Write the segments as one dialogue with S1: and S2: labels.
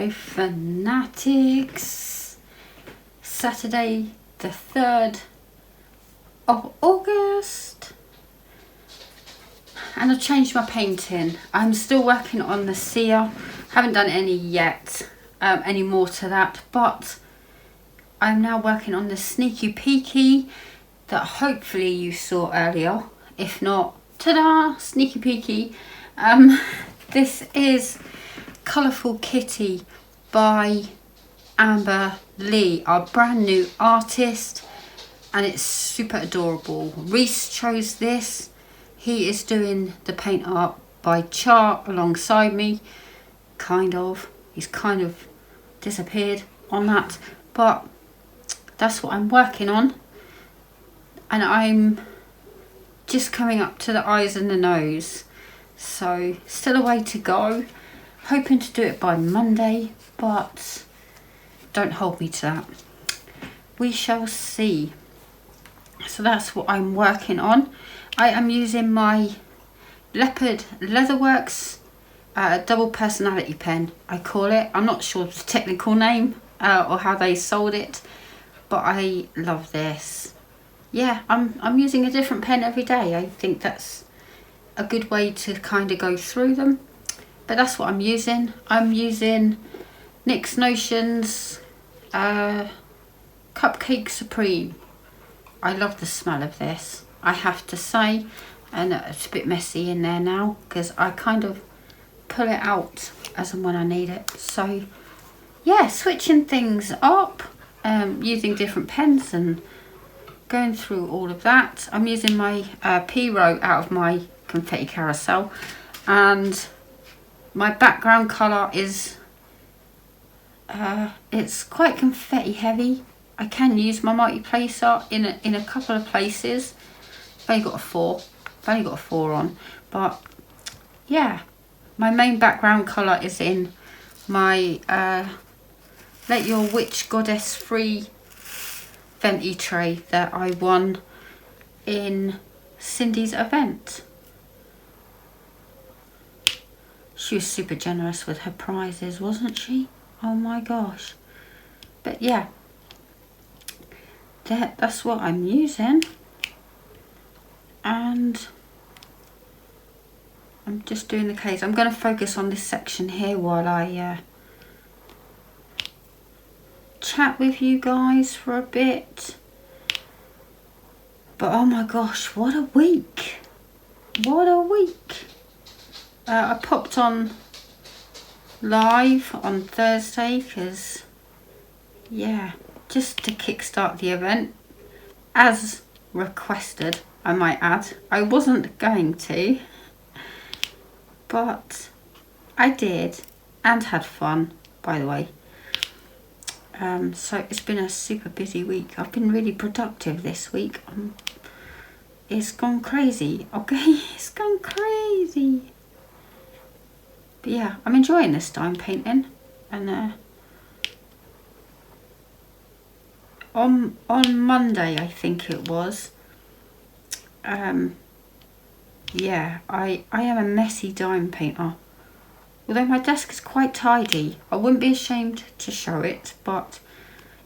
S1: Hello fanatics, Saturday the 3rd of August, and I've changed my painting. I'm still working on the seer, haven't done any yet, any more to that, but I'm now working on the sneaky peeky that hopefully you saw earlier. If not, ta-da, sneaky peeky. This is Colourful Kitty by Amber Lee, our brand new artist, and it's super adorable. Reese chose this. He is doing the paint art by Chart alongside me, kind of. He's kind of disappeared on that, but that's what I'm working on, and I'm just coming up to the eyes and the nose, so still a way to go. Hoping to do it by Monday, but don't hold me to that. We shall see. So that's what I'm working on. I am using my Leopard Leatherworks double personality pen, I call it. I'm not sure the technical name or how they sold it, but I love this. Yeah, I'm using a different pen every day. I think that's a good way to kind of go through them. But that's what I'm using. I'm using NYX Notions Cupcake Supreme. I love the smell of this, I have to say, and it's a bit messy in there now because I kind of pull it out as and when I need it. So yeah, switching things up, using different pens and going through all of that. I'm using my P-Row out of my confetti carousel, and my background colour is it's quite confetti heavy. I can use my multi-placer in a couple of places. I've only got a 4 on, but yeah, my main background colour is in my Let Your Witch Goddess Free Venti tray that I won in Cindy's event. She was super generous with her prizes, wasn't she? Oh my gosh. But yeah, that's what I'm using, and I'm just doing the case. I'm going to focus on this section here while I chat with you guys for a bit. But oh my gosh, what a week. What a week. I popped on live on Thursday because, yeah, just to kickstart the event, as requested, I might add. I wasn't going to, but I did, and had fun, by the way. So it's been a super busy week. I've been really productive this week. It's gone crazy, okay? It's gone crazy. But yeah, I'm enjoying this time painting, and on Monday, I think it was, yeah, I am a messy dime painter. Although my desk is quite tidy, I wouldn't be ashamed to show it, but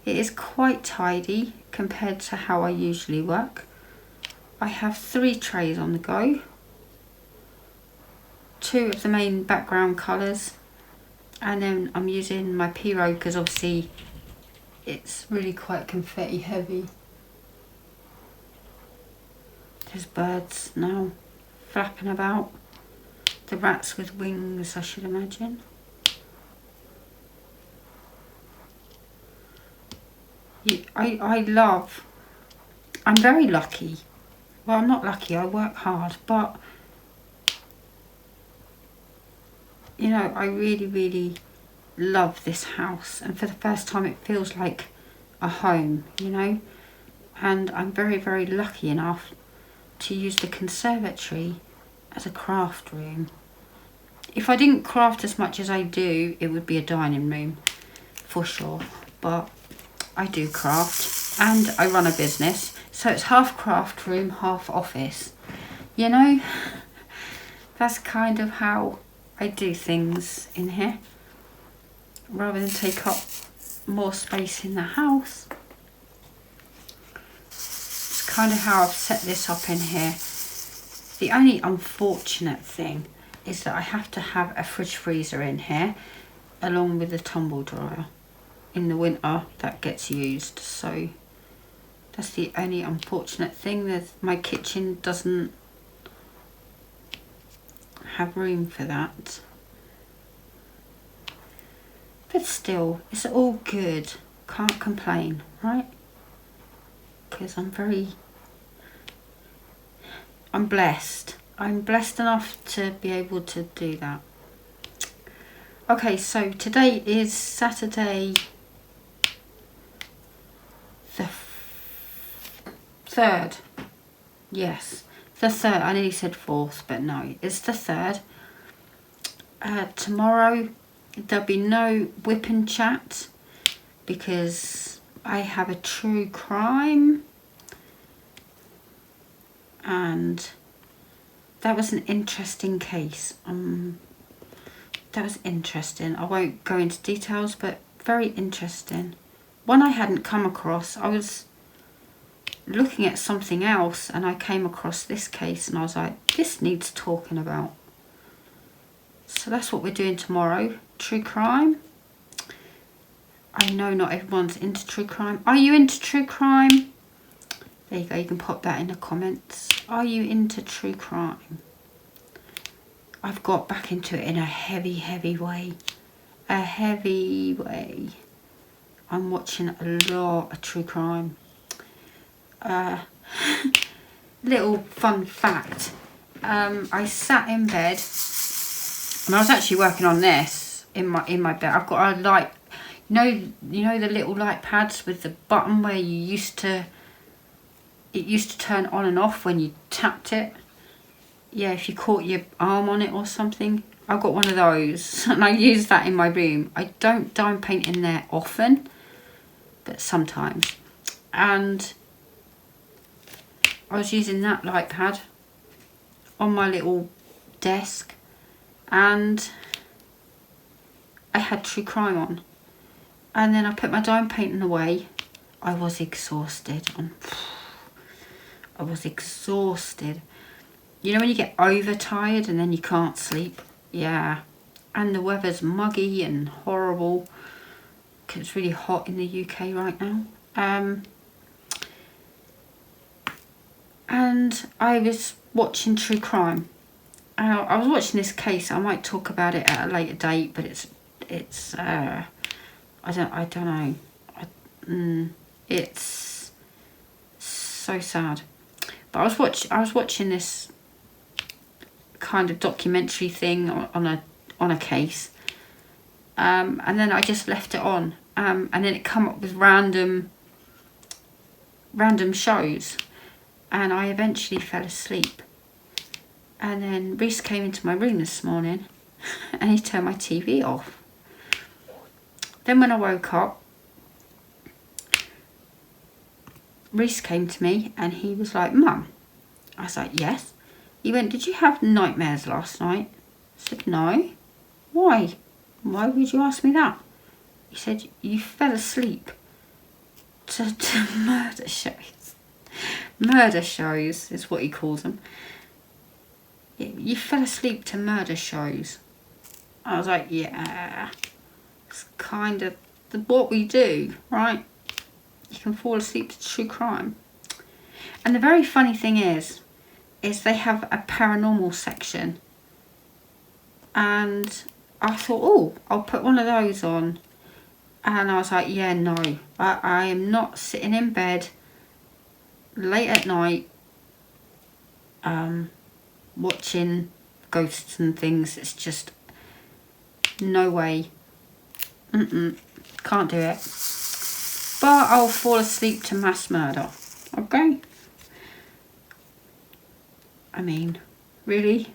S1: it is quite tidy compared to how I usually work. I have 3 trays on the go, 2 of the main background colours, and then I'm using my P-Row because obviously it's really quite confetti heavy. There's birds now flapping about. The rats with wings, I should imagine. I'm very lucky. Well, I'm not lucky, I work hard, but you know, I really, really love this house, and for the first time it feels like a home, you know, and I'm very, very lucky enough to use the conservatory as a craft room. If I didn't craft as much as I do, it would be a dining room for sure, but I do craft and I run a business, so it's half craft room, half office, you know. That's kind of how I do things in here. rather than take up more space in the house. It's kind of how I've set this up in here. The only unfortunate thing is that I have to have a fridge freezer in here along with the tumble dryer. In the winter that gets used, so that's the only unfortunate thing. My kitchen doesn't have room for that, but still it's all good, can't complain, right? Because I'm blessed enough to be able to do that. Okay, so today is Saturday the 3rd. Yes, the 3rd. I nearly said 4th, but no, it's the 3rd. Tomorrow there'll be no whip and chat because I have a true crime, and that was an interesting case. That was interesting. I won't go into details, but very interesting. One I hadn't come across. I was looking at something else and I came across this case and I was like, this needs talking about. So that's what we're doing tomorrow. True crime. I know not everyone's into true crime. Are you into true crime? There you go, you can pop that in the comments. Are you into true crime? I've got back into it in a heavy way. A heavy way. I'm watching a lot of true crime. Little fun fact. I sat in bed and I was actually working on this in my bed. I've got a light, you know the little light pads with the button where it used to turn on and off when you tapped it. Yeah, if you caught your arm on it or something. I've got one of those and I use that in my room. I don't dime paint in there often, but sometimes. And I was using that light pad on my little desk and I had true crime on. And then I put my dime painting away. I was exhausted. I was exhausted. You know when you get overtired and then you can't sleep? Yeah. And the weather's muggy and horrible because it's really hot in the UK right now. And I was watching true crime. I was watching this case. I might talk about it at a later date, but it's I don't know. It's so sad. But I was watching this kind of documentary thing on a case, and then I just left it on, and then it come up with random shows, and I eventually fell asleep. And then Reese came into my room this morning, and he turned my TV off. Then when I woke up, Reese came to me and he was like, Mum. I was like, yes. He went, did you have nightmares last night? I said, no. Why? Why would you ask me that? He said, you fell asleep to murder shows. Murder shows is what he calls them. You fell asleep to murder shows. I was like, yeah. It's kind of what we do, right? You can fall asleep to true crime. And the very funny thing is they have a paranormal section. And I thought, oh, I'll put one of those on. And I was like, yeah, no. I am not sitting in bed late at night watching ghosts and things. It's just no way. Can't do it. But I'll fall asleep to mass murder. Okay? I mean, really?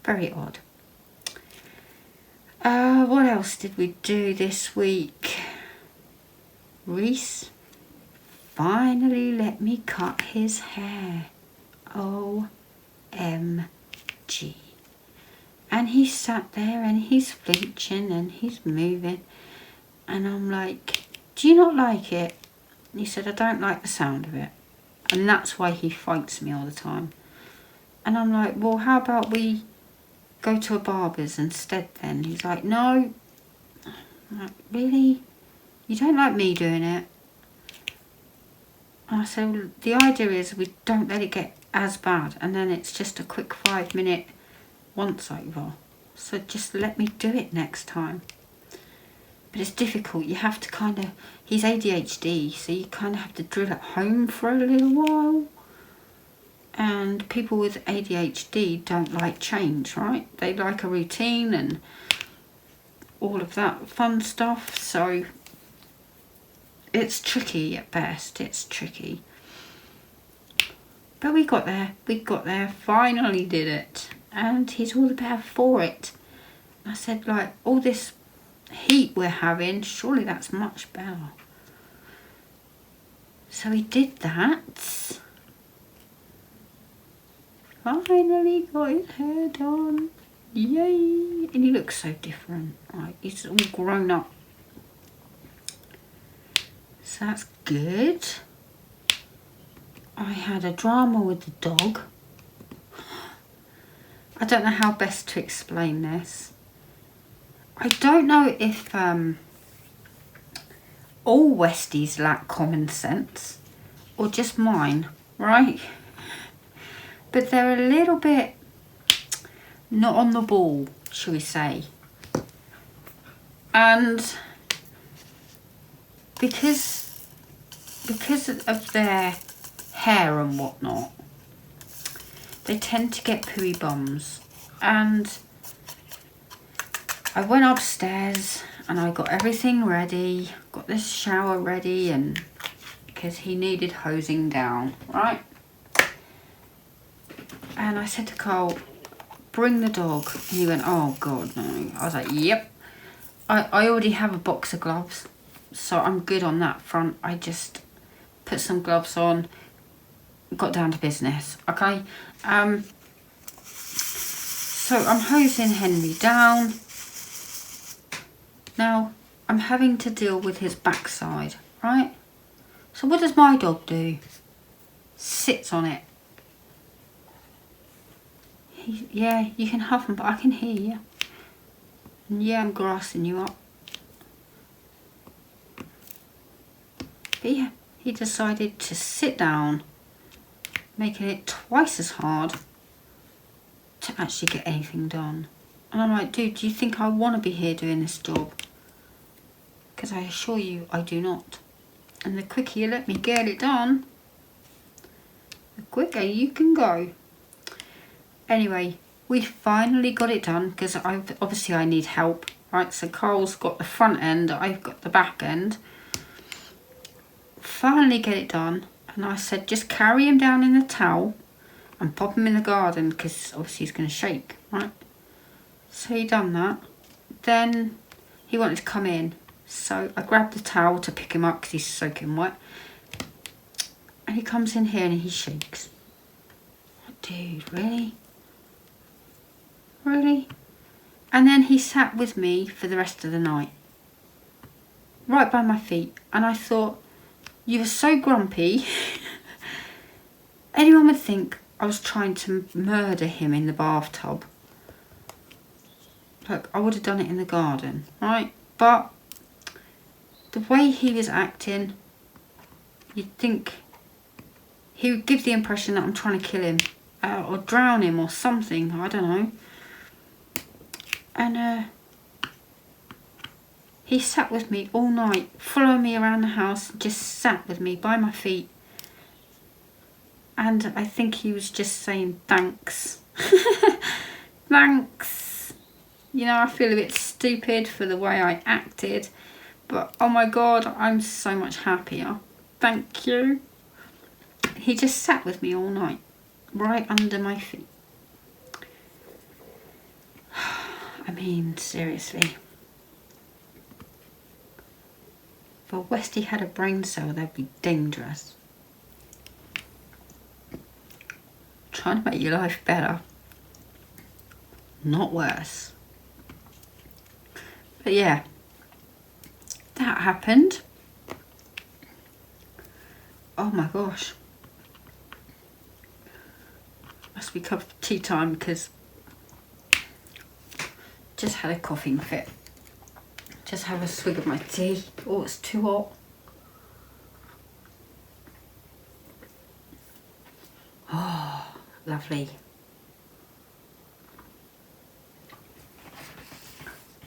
S1: Very odd. What else did we do this week? Reese finally let me cut his hair. OMG. And he sat there and he's flinching and he's moving. And I'm like, do you not like it? And he said, I don't like the sound of it. And that's why he fights me all the time. And I'm like, well, how about we go to a barber's instead then? He's like, no. I'm like, really? You don't like me doing it? And I said, well, the idea is we don't let it get as bad. And then it's just a quick 5-minute once over. So just let me do it next time. But it's difficult. You have to kind of... He's ADHD, so you kind of have to drill at home for a little while. And people with ADHD don't like change, right? They like a routine and all of that fun stuff. So it's tricky at best. It's tricky. But we got there. We got there. Finally did it. And he's all about for it. I said, like, all this heat we're having, surely that's much better. So he did that. Finally got his hair done. Yay! And he looks so different. Right, he's all grown up. So that's good. I had a drama with the dog. I don't know how best to explain this. I don't know if all Westies lack common sense or just mine, right? But they're a little bit not on the ball, shall we say. And because of their hair and whatnot, they tend to get pooey bums. And I went upstairs and I got everything ready, got this shower ready, and because he needed hosing down, right? And I said to Carl, bring the dog. And he went, oh God, no. I was like, yep. I already have a box of gloves, so I'm good on that front. I just put some gloves on, got down to business, okay? So I'm hosing Henry down. Now, I'm having to deal with his backside, right? So what does my dog do? Sits on it. Yeah, you can have him, but I can hear you. And yeah, I'm grassing you up. But yeah, he decided to sit down, making it twice as hard to actually get anything done. And I'm like, dude, do you think I want to be here doing this job? Because I assure you, I do not. And the quicker you let me get it done, the quicker you can go. Anyway, we finally got it done because obviously I need help, right? So Carl's got the front end, I've got the back end. Finally get it done, and I said just carry him down in a towel and pop him in the garden because obviously he's going to shake, right? So he done that. Then he wanted to come in, so I grabbed the towel to pick him up because he's soaking wet. And he comes in here and he shakes. Dude, really? Really? And then he sat with me for the rest of the night, right by my feet. And I thought, you were so grumpy. Anyone would think I was trying to murder him in the bathtub. Look, I would have done it in the garden, right? But the way he was acting, you'd think he would give the impression that I'm trying to kill him or drown him or something. I don't know. And he sat with me all night, following me around the house, just sat with me by my feet. And I think he was just saying thanks. Thanks. You know, I feel a bit stupid for the way I acted, but oh my God, I'm so much happier. Thank you. He just sat with me all night, right under my feet. I mean, seriously. If Westie had a brain cell, that'd be dangerous. Trying to make your life better. not worse. But yeah, that happened. Oh my gosh. Must be cup of tea time because just had a coughing fit. Just have a swig of my tea. Oh, it's too hot. Oh, lovely.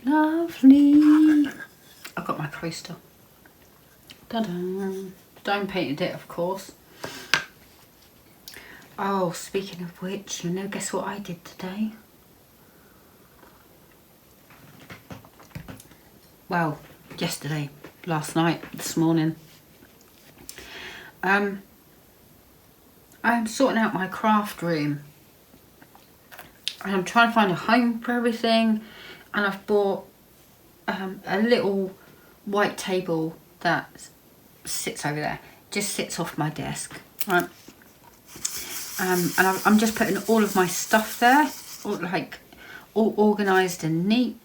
S1: Lovely. I've got my coaster. Ta-da. Dome painted it, of course. Oh, speaking of which, guess what I did today? Well, yesterday, last night, this morning. I'm sorting out my craft room. And I'm trying to find a home for everything. And I've bought a little white table that sits over there. Just sits off my desk, right? And I'm just putting all of my stuff there, all organised and neat.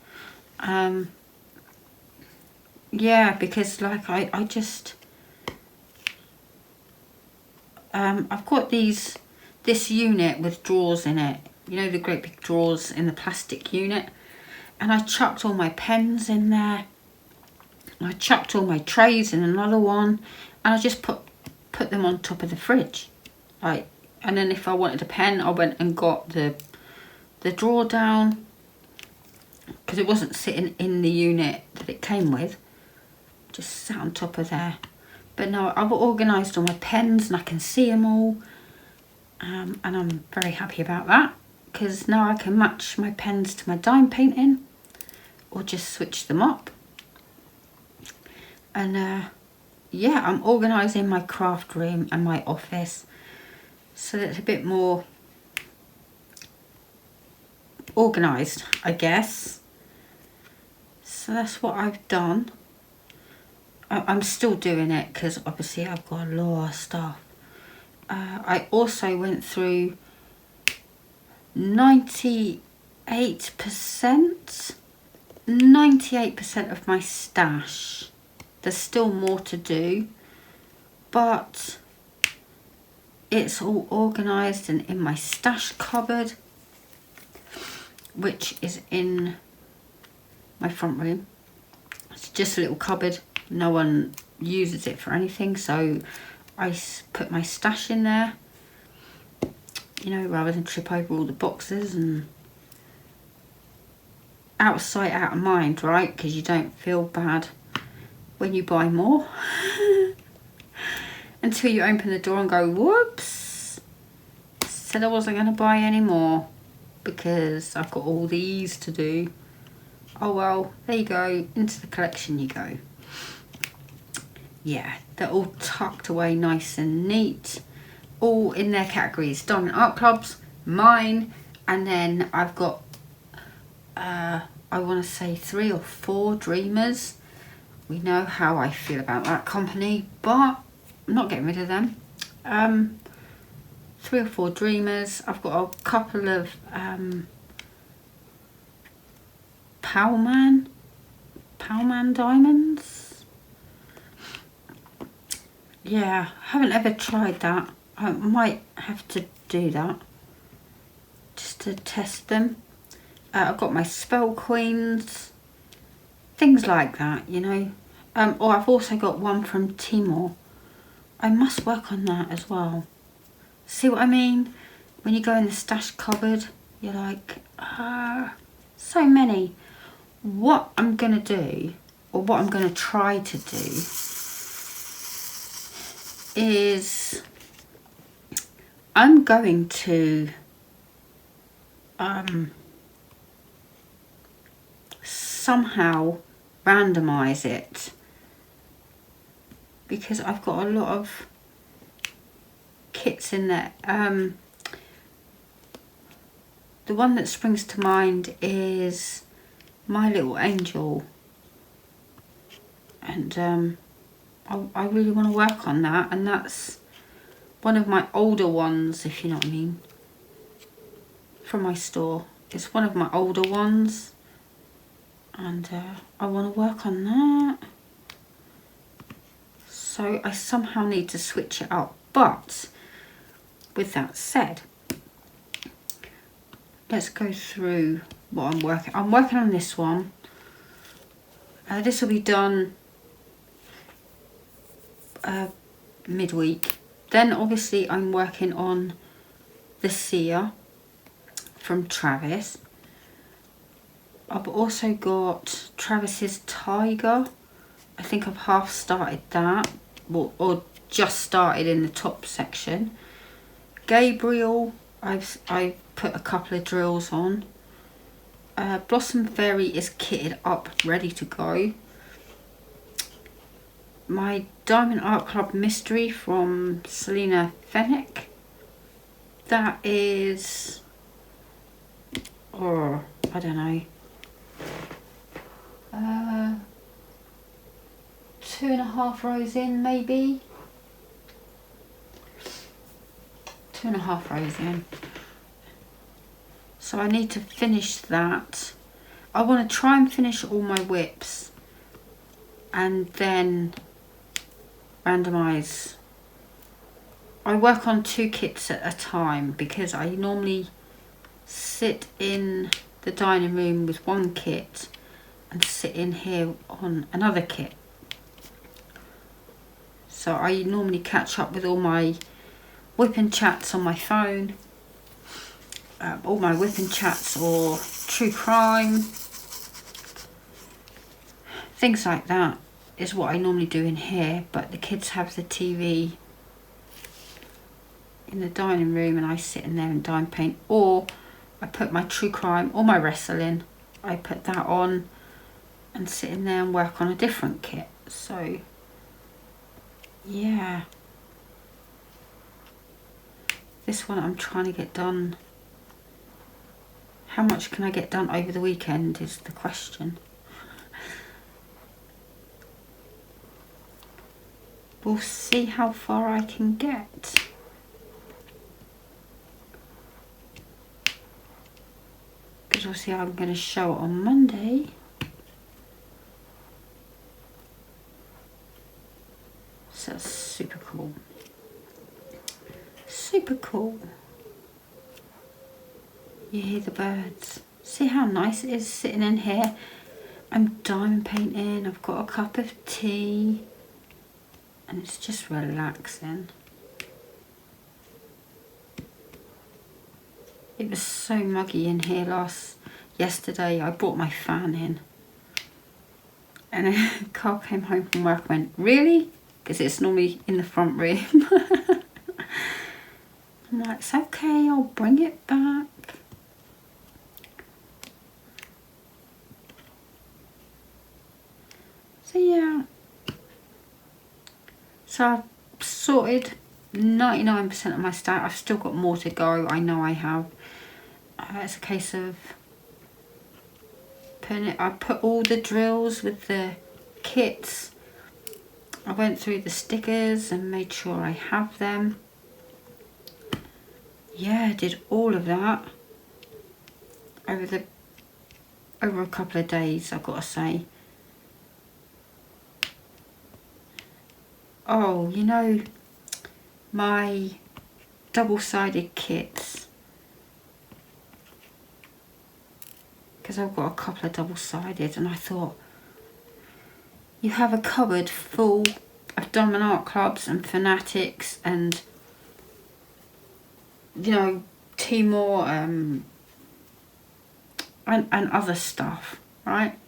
S1: Yeah, because like I just I've got this unit with drawers in it, the great big drawers in the plastic unit, and I chucked all my pens in there. I chucked all my trays in another one, and I just put them on top of the fridge, like. And then if I wanted a pen, I went and got the drawer down, because it wasn't sitting in the unit that it came with. Just sat on top of there. But no, I've organised all my pens and I can see them all. And I'm very happy about that, because now I can match my pens to my dime painting or just switch them up. And yeah, I'm organising my craft room and my office so that it's a bit more organised, I guess. So that's what I've done. I'm still doing it because obviously I've got a lot of stuff. I also went through 98% of my stash. There's still more to do, but it's all organised and in my stash cupboard, which is in my front room. It's just a little cupboard. No one uses it for anything, so I put my stash in there, rather than trip over all the boxes. And out of sight, out of mind, right? Because you don't feel bad when you buy more. Until you open the door and go, whoops, said I wasn't going to buy any more because I've got all these to do. Oh well, there you go, into the collection you go. Yeah, they're all tucked away nice and neat, all in their categories. Diamond Art Clubs, mine, and then I've got, I want to say 3 or 4 Dreamers. We know how I feel about that company, but I'm not getting rid of them. 3 or 4 Dreamers. I've got a couple of Powman diamonds. Yeah, I haven't ever tried that. I might have to do that just to test them. I've got my Spell Queens, things like that, or I've also got one from Timor. I must work on that as well. See what I mean? When you go in the stash cupboard, you're like, so many. What I'm going to do, or what I'm going to try to do, is I'm going to somehow randomize it, because I've got a lot of kits in there. The one that springs to mind is My Little Angel, and I really want to work on that, and that's one of my older ones, if you know what I mean, from my store. It's one of my older ones, and I want to work on that. So I somehow need to switch it up. But with that said, let's go through what I'm working. I'm working on this one. This will be done midweek. Then obviously I'm working on the Seer from Travis. I've also got Travis's Tiger. I think I've half started that, or just started in the top section. Gabriel, I put a couple of drills on. Blossom Fairy is kitted up, ready to go. My Diamond Art Club Mystery from Selena Fennick. That is, or I don't know, 2.5 rows in, maybe 2.5 rows in. So I need to finish that. I want to try and finish all my whips and then randomise. I work on 2 kits at a time because I normally sit in the dining room with 1 kit and sit in here on another kit. So I normally catch up with all my whipping chats on my phone, all my whipping chats or true crime, things like that is what I normally do in here. But the kids have the TV in the dining room and I sit in there and dime paint, or I put my true crime or my wrestling, I put that on and sit in there and work on a different kit. So yeah, this one I'm trying to get done. How much can I get done over the weekend is the question. We'll see how far I can get. Because obviously I'm going to show it on Monday. So that's super cool. Super cool. You hear the birds. See how nice it is sitting in here. I'm diamond painting. I've got a cup of tea. And it's just relaxing. It was so muggy in here yesterday. I brought my fan in. And Carl came home from work and went, "Really?" Because it's normally in the front room. I'm like, it's okay, I'll bring it back. So yeah. So I've sorted 99% of my stack. I've still got more to go. I know I have. It's a case of putting it. I put all the drills with the kits. I went through the stickers and made sure I have them. Yeah, I did all of that over a couple of days, I've got to say. Oh, you know, my double-sided kits, because I've got a couple of double-sided, and I thought, you have a cupboard full of Diamond Art Clubs and Fanatics and, you know, Timor and other stuff, right?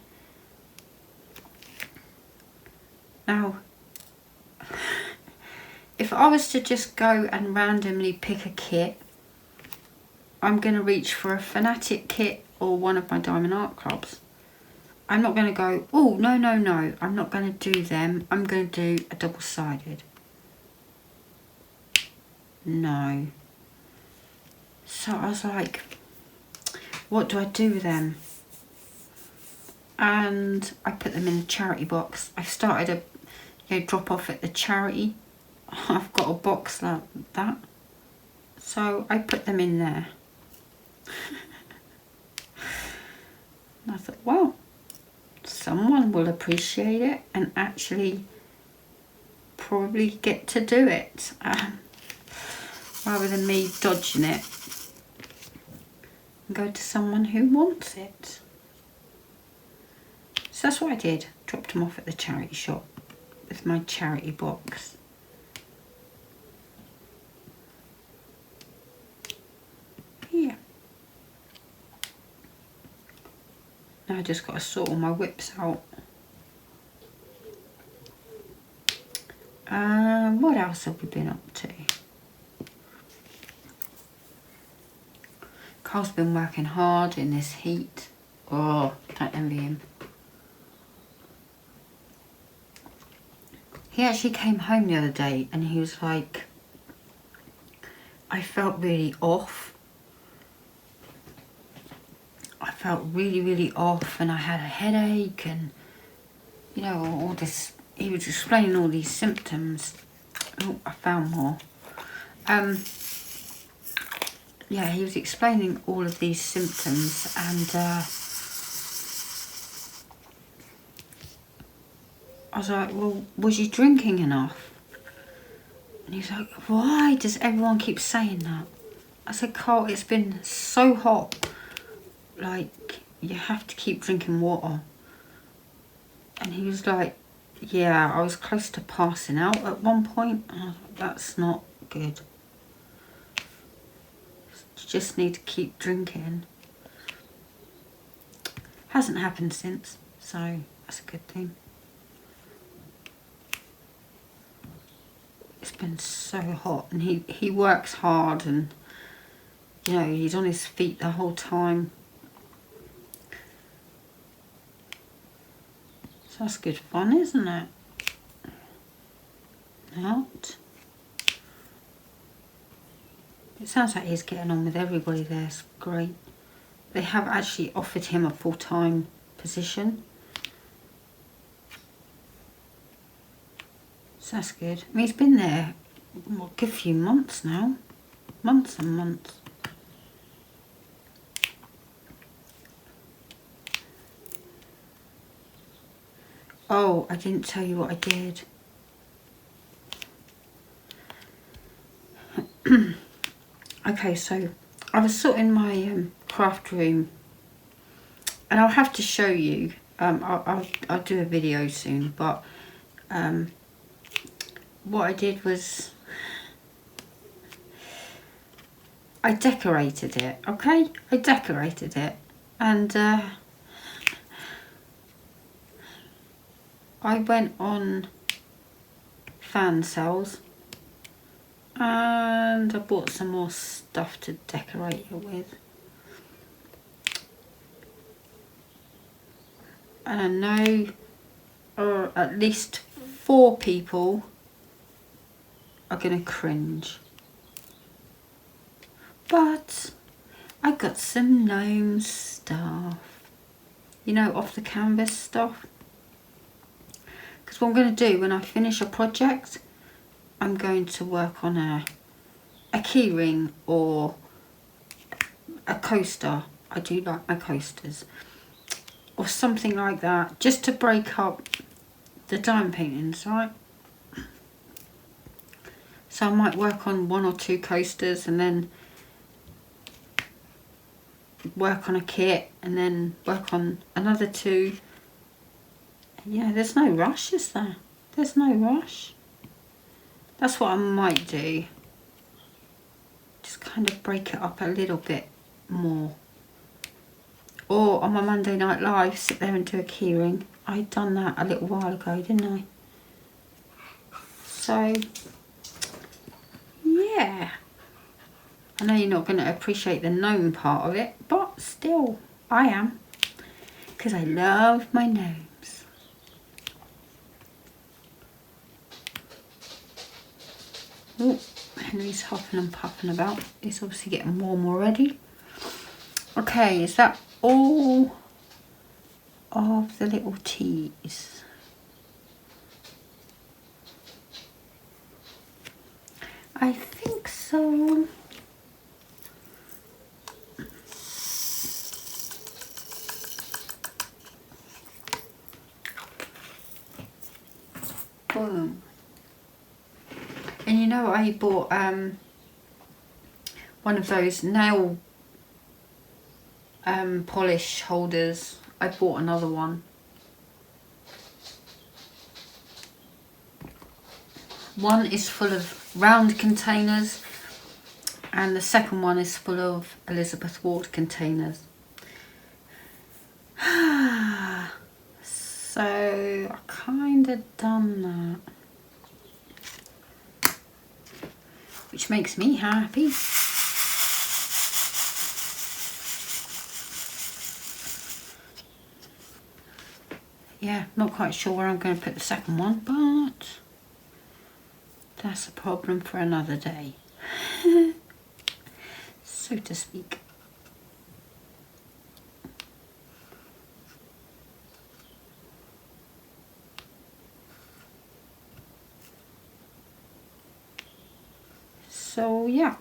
S1: Now, if I was to just go and randomly pick a kit, I'm going to reach for a Fanatic kit or one of my Diamond Art Clubs. I'm not going to go, oh, no, no, no, I'm not going to do them. I'm going to do a double-sided. No. So I was like, what do I do with them? And I put them in a charity box. I've started a drop off at the charity. I've got a box like that. So I put them in there. And I thought, well, someone will appreciate it and actually probably get to do it, rather than me dodging it and go to someone who wants it. So that's what I did. Dropped them off at the charity shop with my charity box. Yeah. Now I just got to sort all my whips out. What else have we been up to? Carl's been working hard in this heat. Oh, don't envy him. He actually came home the other day and he was like, I felt really off. I felt really, really off and I had a headache and, you know, all this. He was explaining all these symptoms. Oh, I found more. Yeah, he was explaining all of these symptoms and I was like, well, was you drinking enough? And he's like, why does everyone keep saying that? I said, Carl, it's been so hot. Like, you have to keep drinking water. And he was like, yeah, I was close to passing out at one point. And I was like, that's not good. You just need to keep drinking. Hasn't happened since, so that's a good thing. It's been so hot and he works hard and, you know, he's on his feet the whole time. So that's good fun, isn't it? Out. It sounds like he's getting on with everybody there. It's great. They have actually offered him a full-time position. So that's good. I mean, he's been there a good few months now. Months and months. Oh, I didn't tell you what I did. Okay, so I was sorting my craft room, and I'll have to show you. I'll do a video soon, but what I did was I decorated it. Okay, I decorated it, and I went on fan sales and I bought some more stuff to decorate it with. And I know at least 4 people are gonna cringe. But I got some gnome stuff. You know, off the canvas stuff. Because what I'm going to do when I finish a project, I'm going to work on a key ring or a coaster. I do like my coasters. Or something like that. Just to break up the diamond paintings, right? So I might work on 1 or 2 coasters and then work on a kit and then work on another 2. Yeah, there's no rush, is there? There's no rush. That's what I might do. Just kind of break it up a little bit more. Or on my Monday Night Live, sit there and do a keyring. I'd done that a little while ago, didn't I? So, yeah. I know you're not going to appreciate the gnome part of it, but still, I am. Because I love my gnomes. Oh, Henry's huffing and puffing about. It's obviously getting warm already. Okay, is that all of the little teas? I think so. And you know, I bought one of those nail polish holders. I bought another one. One is full of round containers and the second one is full of Elizabeth Ward containers. So I kind of done that, which makes me happy. Yeah, not quite sure where I'm going to put the second one, but that's a problem for another day, so to speak. So yeah.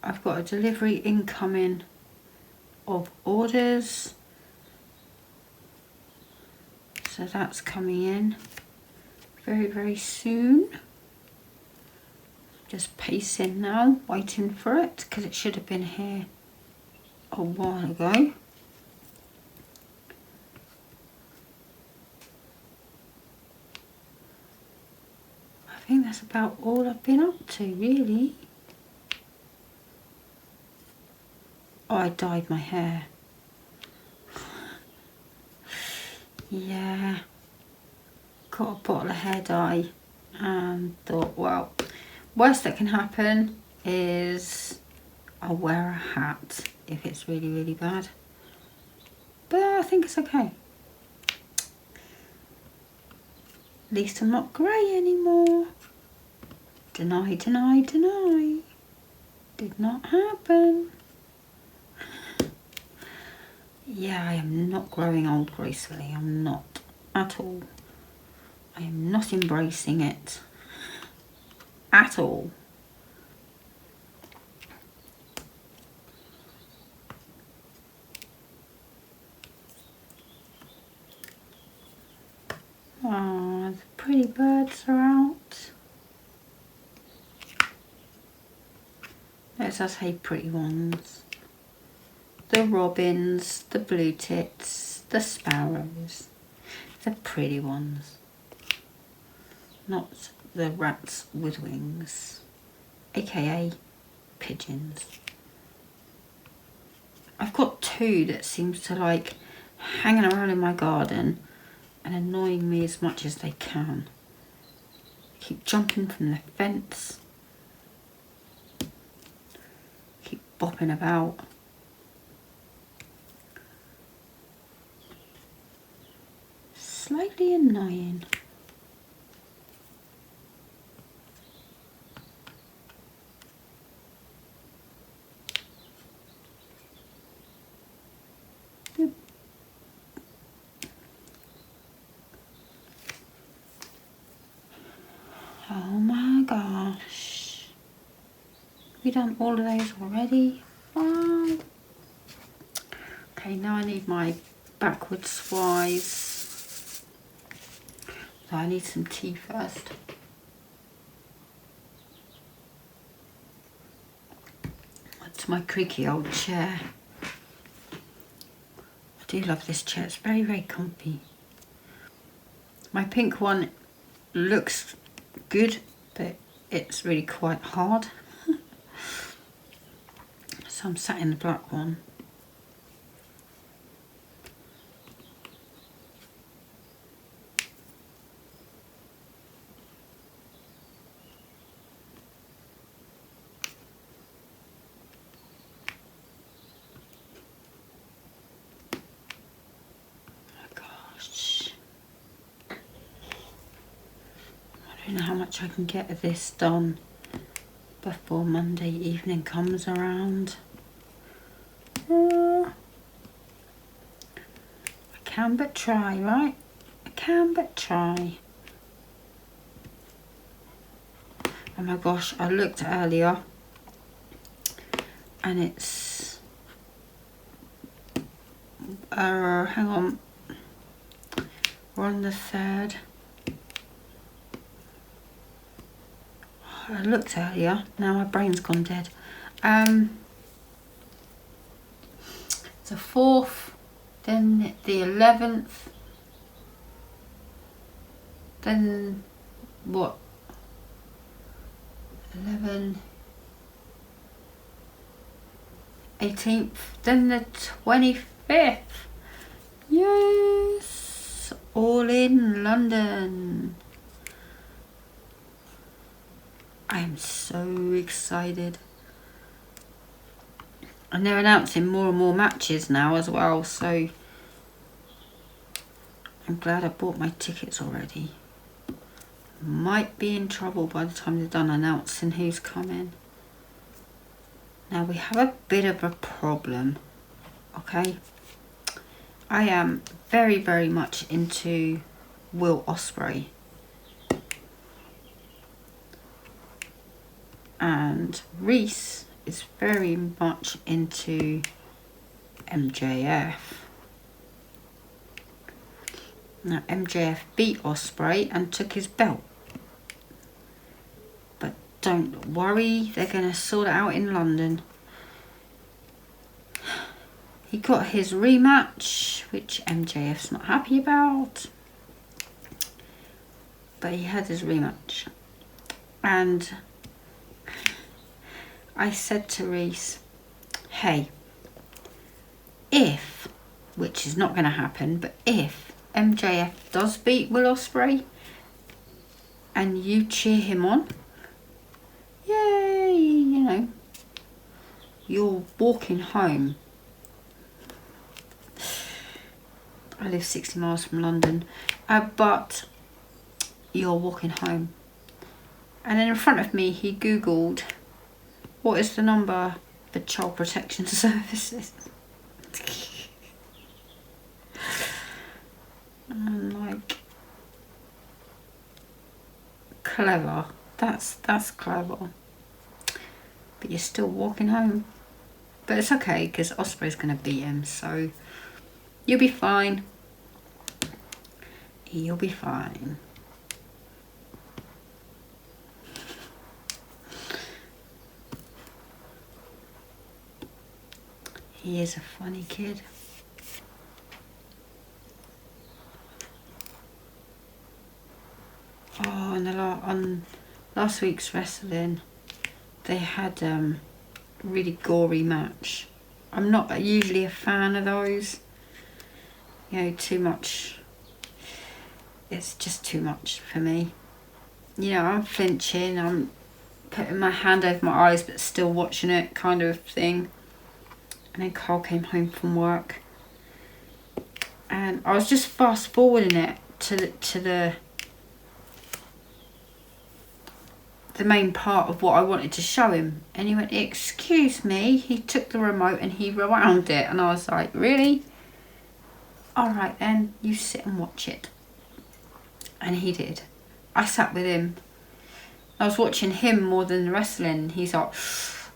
S1: I've got a delivery incoming of orders. So that's coming in very, very soon. Just pacing now, waiting for it, because it should have been here a while ago. I think that's about all I've been up to, really. Oh, I dyed my hair. Yeah. Got a bottle of hair dye and thought, well, worst that can happen is I'll wear a hat if it's really, really bad. But I think it's okay. At least I'm not grey anymore. Deny, deny, deny. Did not happen. Yeah, I am not growing old gracefully. I'm not at all. I am not embracing it at all. Oh, the pretty birds are out. Let's just say pretty ones. The robins, the blue tits, the sparrows, the pretty ones. Not the rats with wings, aka pigeons. I've got two that seems to like hanging around in my garden and annoying me as much as they can. Keep jumping from the fence, keep bopping about. Slightly annoying. Oh my gosh. We done all of those already? Wow. Okay, now I need my backwards wise. So I need some tea first. That's my creaky old chair. I do love this chair, it's very, very comfy. My pink one looks good, but it's really quite hard. So I'm sat in the black one. I don't know how much I can get of this done before Monday evening comes around. I can but try, right? I can but try. Oh my gosh, I looked earlier and it's hang on, We're on the 3rd. I looked earlier, now my brain's gone dead. The 4th, then the 11th, then what? 11, 18th, then the 25th. Yes, all in London. I am so excited. And they're announcing more and more matches now as well, so I'm glad I bought my tickets already. Might be in trouble by the time they're done announcing who's coming. Now we have a bit of a problem, okay? I am very, very much into Will Ospreay. And Reese is very much into MJF. Now MJF beat Ospreay and took his belt. But don't worry, they're going to sort it out in London. He got his rematch, which MJF's not happy about. But he had his rematch. And I said to Reese, hey, if, which is not going to happen, but if MJF does beat Will Ospreay and you cheer him on, yay, you know, you're walking home. I live 60 miles from London, but you're walking home. And then in front of me, he Googled, what is the number for Child Protection Services? And like, clever. That's clever. But you're still walking home. But it's okay, because Ospreay's going to beat him, so you'll be fine. You'll be fine. He is a funny kid. Oh, and on last week's wrestling, they had a really gory match. I'm not usually a fan of those. You know, too much. It's just too much for me. You know, I'm flinching, I'm putting my hand over my eyes but still watching it, kind of thing. And then Carl came home from work, and I was just fast forwarding it to the main part of what I wanted to show him, and he went, excuse me. He took the remote and he rewound it, and I was like, really? Alright then, you sit and watch it. And he did. I sat with him. I was watching him more than the wrestling. He's like,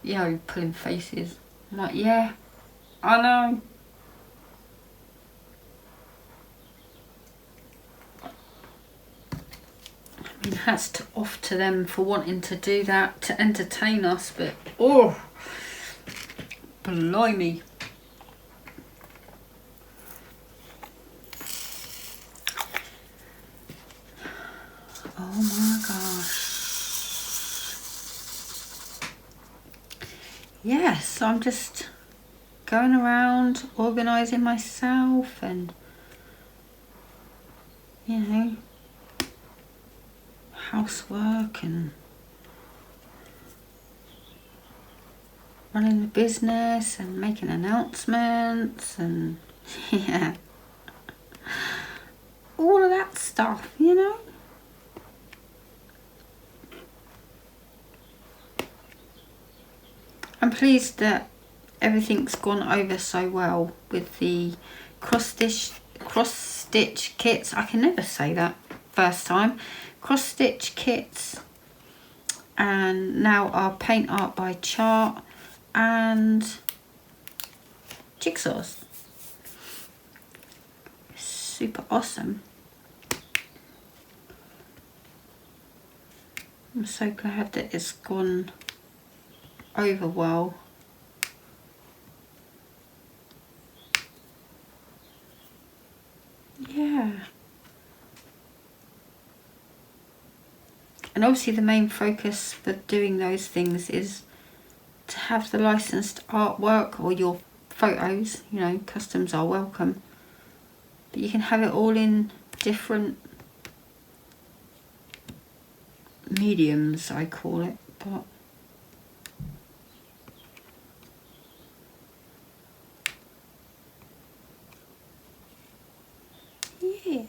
S1: you know, pulling faces. I'm like, yeah, I know. I mean, hats off to them for wanting to do that to entertain us, but oh, blimey. Oh my gosh. Yes, I'm just going around organising myself and, you know, housework and running the business and making announcements and yeah, all of that stuff, you know. I'm pleased that everything's gone over so well with the cross stitch kits. I can never say that first time. Cross stitch kits, and now our paint art by chart and jigsaws. Super awesome. I'm so glad that it's gone over well. Yeah. And obviously the main focus for doing those things is to have the licensed artwork or your photos, you know, customs are welcome. But you can have it all in different mediums, I call it. But yeah.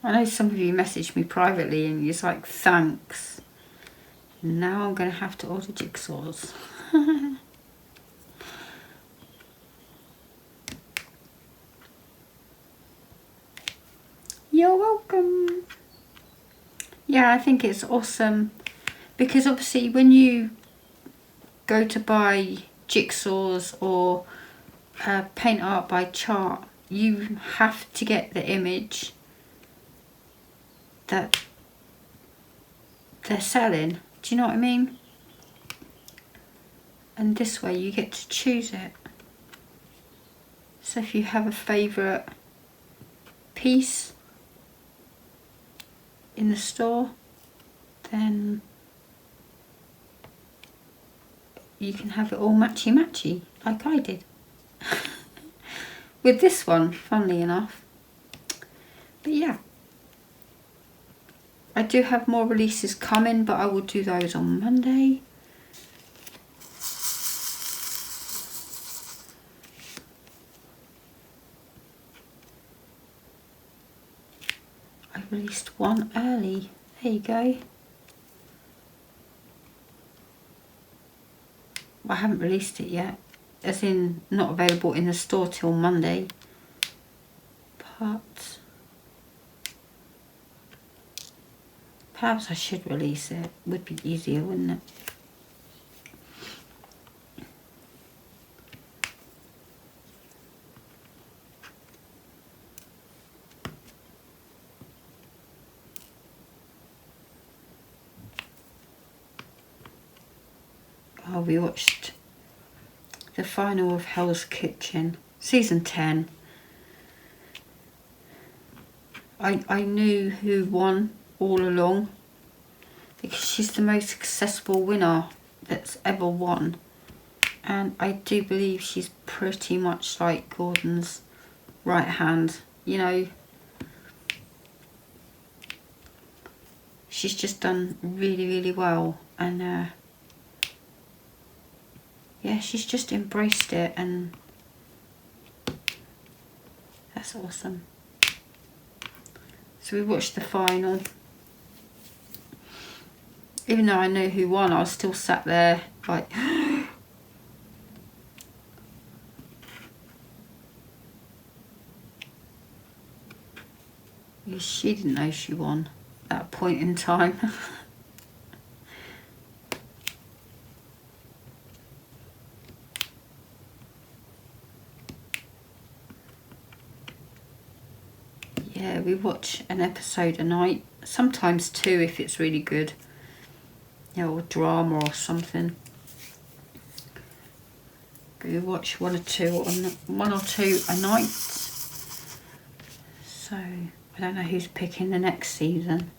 S1: I know some of you messaged me privately and you're like, thanks. Now I'm going to have to order jigsaws. You're welcome. Yeah, I think it's awesome because obviously when you go to buy jigsaws or paint art by chart, you have to get the image that they're selling. Do you know what I mean? And this way you get to choose it. So if you have a favourite piece in the store, then you can have it all matchy-matchy like I did. With this one, funnily enough. But yeah. I do have more releases coming, but I will do those on Monday. I released one early. There you go. I haven't released it yet, as in not available in the store till Monday. But perhaps I should release it. Would be easier, wouldn't it? Oh, we watched the final of Hell's Kitchen, season 10. I knew who won all along because she's the most successful winner that's ever won. And I do believe she's pretty much like Gordon's right hand, you know. She's just done really, really well. And yeah, she's just embraced it, and that's awesome. So we watched the final. Even though I know who won, I was still sat there like... She didn't know she won at that point in time. Yeah, we watch an episode a night, sometimes two if it's really good, you know, or drama or something. But we watch one or two a night. So I don't know who's picking the next season.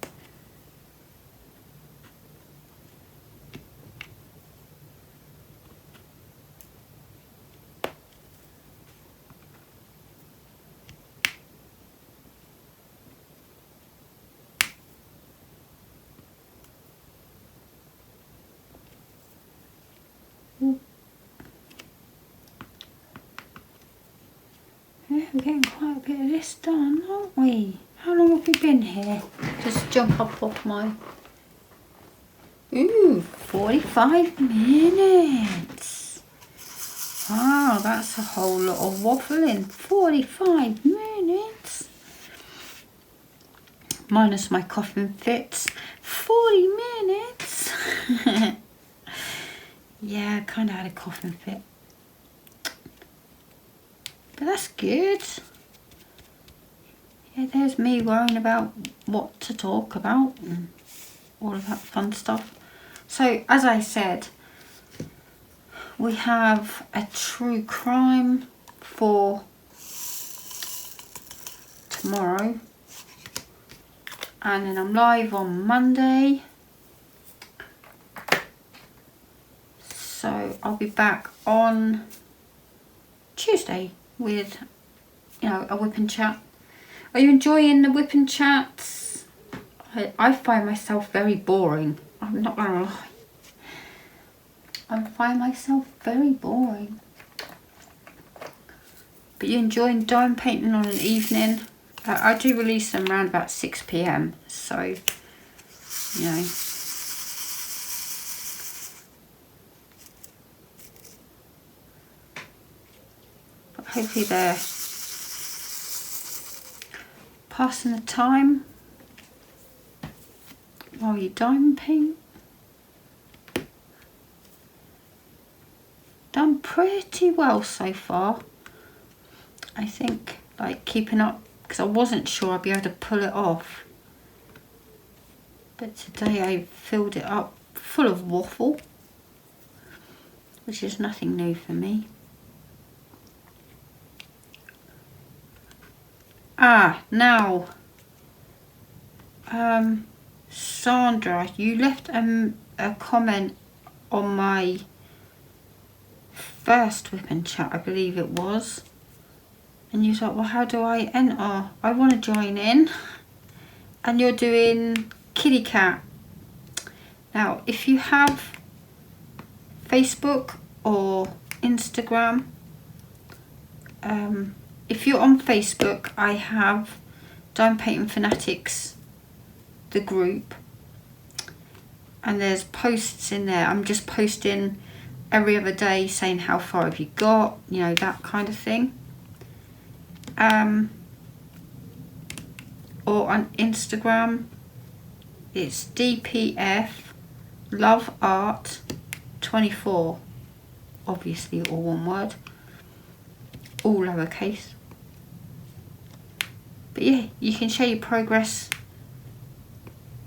S1: Yeah, we're getting quite a bit of this done, aren't we? How long have we been here? Just jump up off my... Ooh, 45 minutes. Wow, that's a whole lot of waffling. 45 minutes. Minus my coughing fits. 40 minutes. Yeah, I kind of had a coughing fit. But that's good. yeah, there's me worrying about what to talk about and all of that fun stuff. So, as I said, we have a true crime for tomorrow, and then I'm live on Monday. So I'll be back on Tuesday with, you know, a whip and chat. Are you enjoying the whip and chats? I find myself very boring. I'm not gonna lie. I find myself very boring. But you enjoying diamond painting on an evening? I do release them around about 6 PM. So, you know. But hopefully they're passing the time while you diamond paint. Done pretty well so far. I think, like, keeping up, because I wasn't sure I'd be able to pull it off. But today I filled it up full of waffle, which is nothing new for me. Now, Sandra, you left a comment on my first whip and chat, I believe it was, and you thought, well, how do I enter? I want to join in. And you're doing kitty cat. Now, if you have Facebook or Instagram, if you're on Facebook, I have Diamond Painting Fanatics, the group, and there's posts in there. I'm just posting every other day saying how far have you got, you know, that kind of thing. Or on Instagram, it's DPF Love Art 24, obviously all one word, all lowercase. But yeah, you can share your progress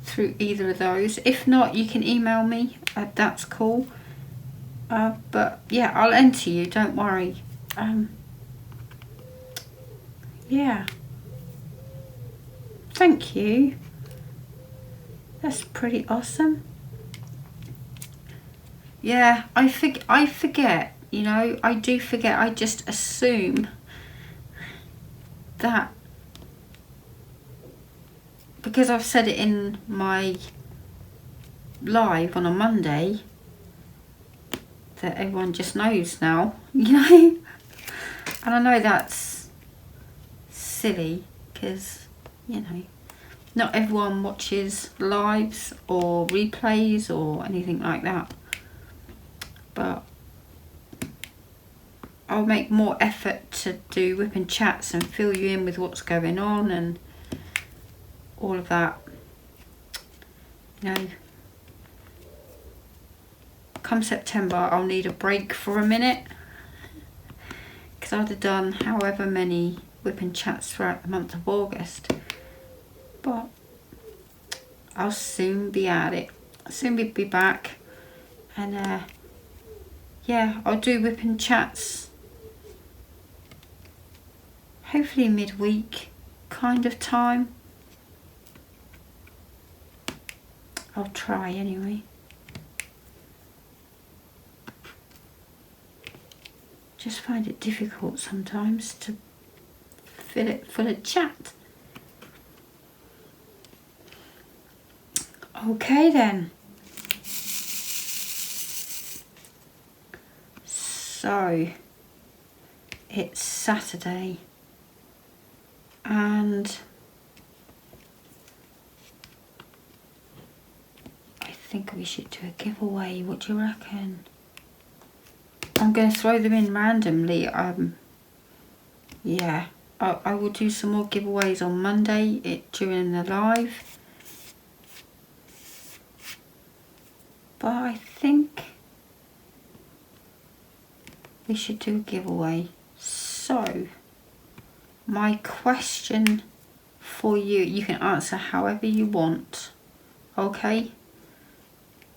S1: through either of those. If not, you can email me, that's cool. But yeah, I'll enter you, don't worry. Yeah, thank you, that's pretty awesome. Yeah, I forget, you know, I do forget. I just assume that because I've said it in my live on a Monday that everyone just knows now, you know. And I know that's silly because, you know, not everyone watches lives or replays or anything like that. But I'll make more effort to do whip and chats and fill you in with what's going on and all of that. You know, come September I'll need a break for a minute, because I'd have done however many whip and chats throughout the month of August. But I'll soon be at it. I'll soon be back, and yeah, I'll do whip and chats hopefully midweek kind of time. I'll try anyway. Just find it difficult sometimes to fill it full of chat. Okay then. So it's Saturday and I think we should do a giveaway. What do you reckon? I'm going to throw them in randomly. Yeah, I will do some more giveaways on Monday during the live. But I think we should do a giveaway. So, my question for you. You can answer however you want, okay?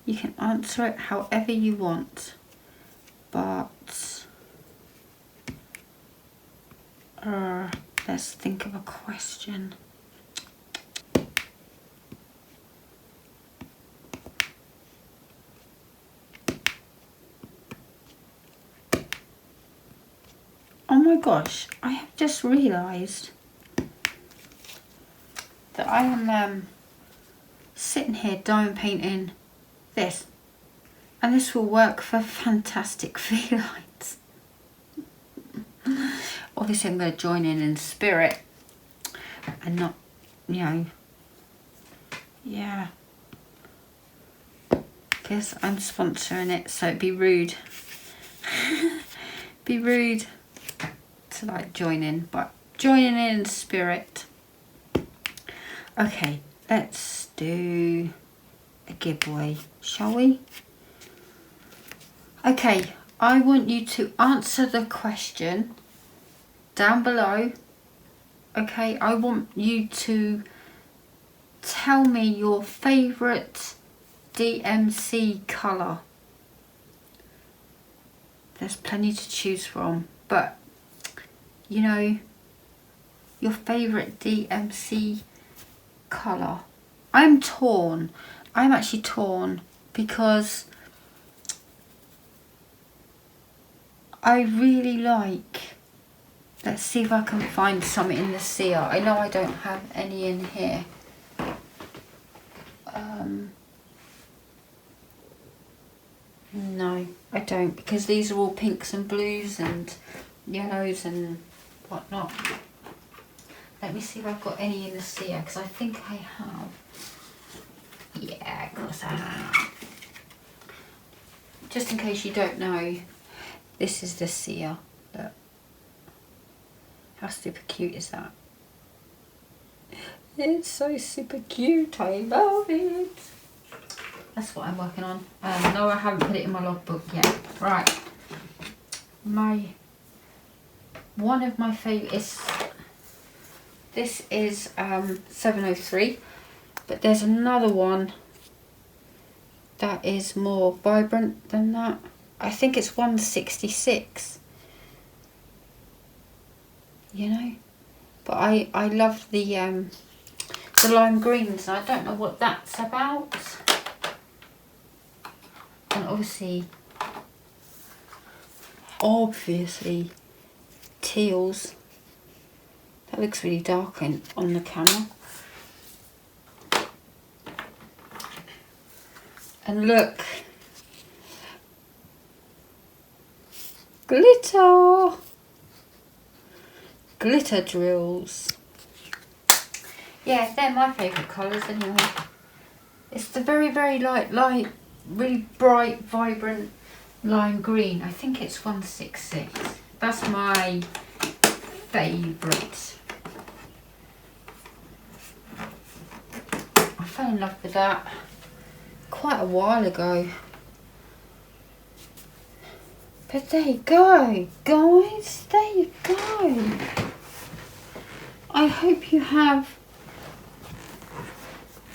S1: You can answer it however you want, but let's think of a question. Oh my gosh, I have just realised that I am sitting here diamond painting this, and this will work for fantastic felines. Obviously I'm going to join in spirit and not, you know, yeah, because I'm sponsoring it, so it'd be rude. Be rude to like join in, but joining in spirit. Okay, let's do a giveaway, shall we? Okay, I want you to answer the question down below. Okay, I want you to tell me your favourite DMC colour. There's plenty to choose from, but you know, your favourite DMC colour. I'm torn. I'm actually torn because I really like, let's see if I can find some in the Sia. I know I don't have any in here. No, I don't, because these are all pinks and blues and yellows and whatnot. Let me see if I've got any in the Sia, because I think I have. Yeah, of course I have. Just in case you don't know, this is the Sia. Look. How super cute is that? It's so super cute, I love it. That's what I'm working on. No, I haven't put it in my logbook yet. Right. One of my favourites, this is 703, but there's another one that is more vibrant than that. I think it's 166. You know? But I love the lime greens. I don't know what that's about. And obviously teals. That looks really dark on the camera. And look, glitter drills. Yeah, they're my favourite colours anyway. It's the very, very light, really bright, vibrant lime green. I think it's 166. That's my favourite. I fell in love with that quite a while ago. But there you go, guys. There you go. I hope you have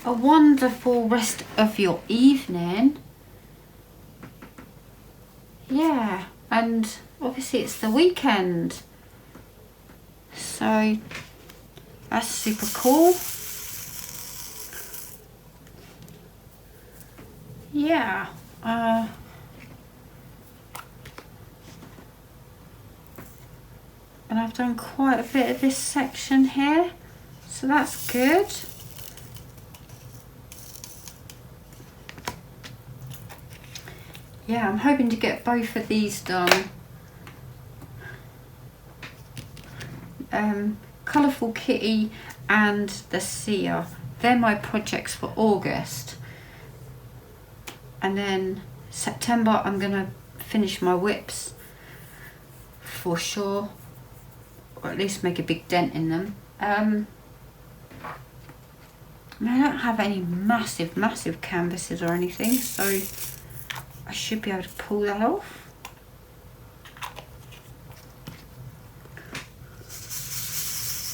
S1: a wonderful rest of your evening. Yeah, and obviously it's the weekend, so that's super cool. Yeah, and I've done quite a bit of this section here, so that's good. Yeah, I'm hoping to get both of these done. Colourful Kitty and the Sia. They're my projects for August. And then September I'm going to finish my whips for sure. Or at least make a big dent in them. I don't have any massive canvases or anything, so I should be able to pull that off.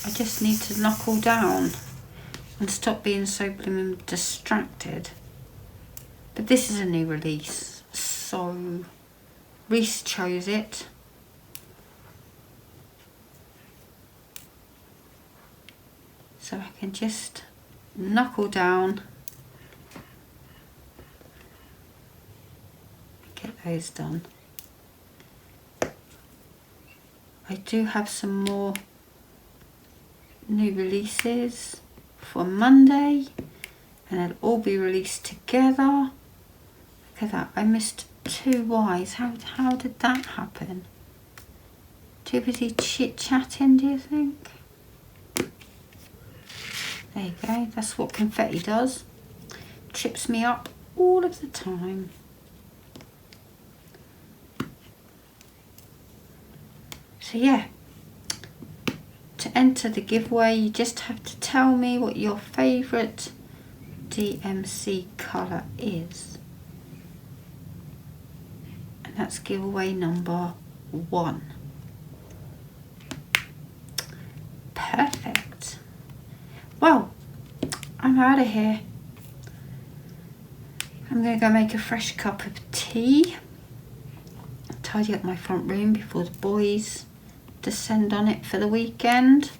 S1: I just need to knuckle down and stop being so blooming distracted. But this is a new release, so Reese chose it. So I can just knuckle down, get those done. I do have some more new releases for Monday, and they'll all be released together. Look at that, I missed 2 Ys. How did that happen? Too busy chit-chatting, do you think? There you go, that's what confetti does. Trips me up all of the time. So yeah, to enter the giveaway, you just have to tell me what your favourite DMC colour is. And that's giveaway number 1. Perfect. Well, I'm out of here. I'm going to go make a fresh cup of tea. Tidy up my front room before the boys descend on it for the weekend.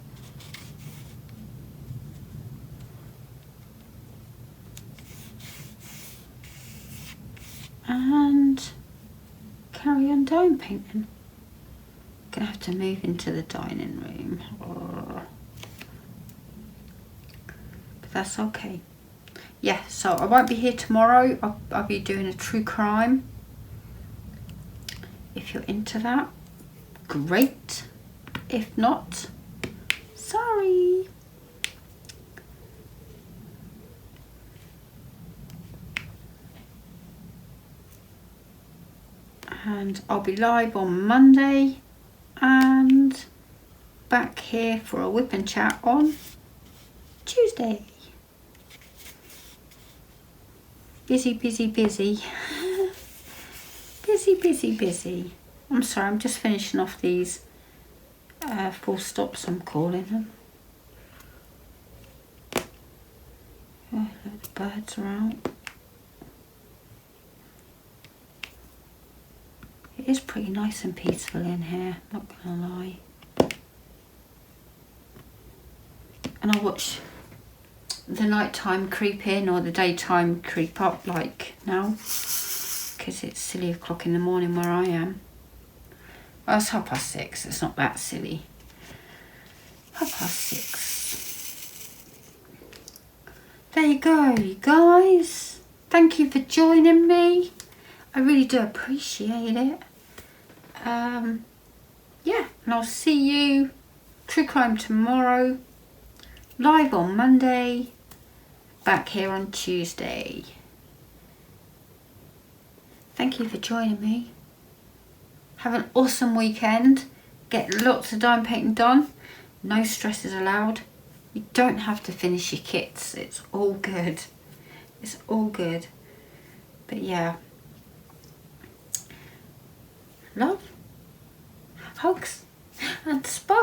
S1: And carry on dome painting. Gonna have to move into the dining room. But that's okay. Yeah, so I won't be here tomorrow. I'll be doing a true crime. If you're into that, great. If not, sorry. And I'll be live on Monday and back here for a whip and chat on Tuesday. Busy, busy, busy. Busy, busy, busy. I'm sorry, I'm just finishing off these full stops, I'm calling them. Oh, the birds are out. It is pretty nice and peaceful in here, not gonna lie. And I watch the nighttime creep in or the daytime creep up like now, because it's silly o'clock in the morning where I am. Well, it's 6:30, it's not that silly. 6:30. There you go, you guys. Thank you for joining me. I really do appreciate it. Yeah, and I'll see you true crime tomorrow, live on Monday, back here on Tuesday. Thank you for joining me. Have an awesome weekend. Get lots of dime painting done. No stresses allowed. You don't have to finish your kits. It's all good. It's all good. But yeah. Love, hugs, and sparks.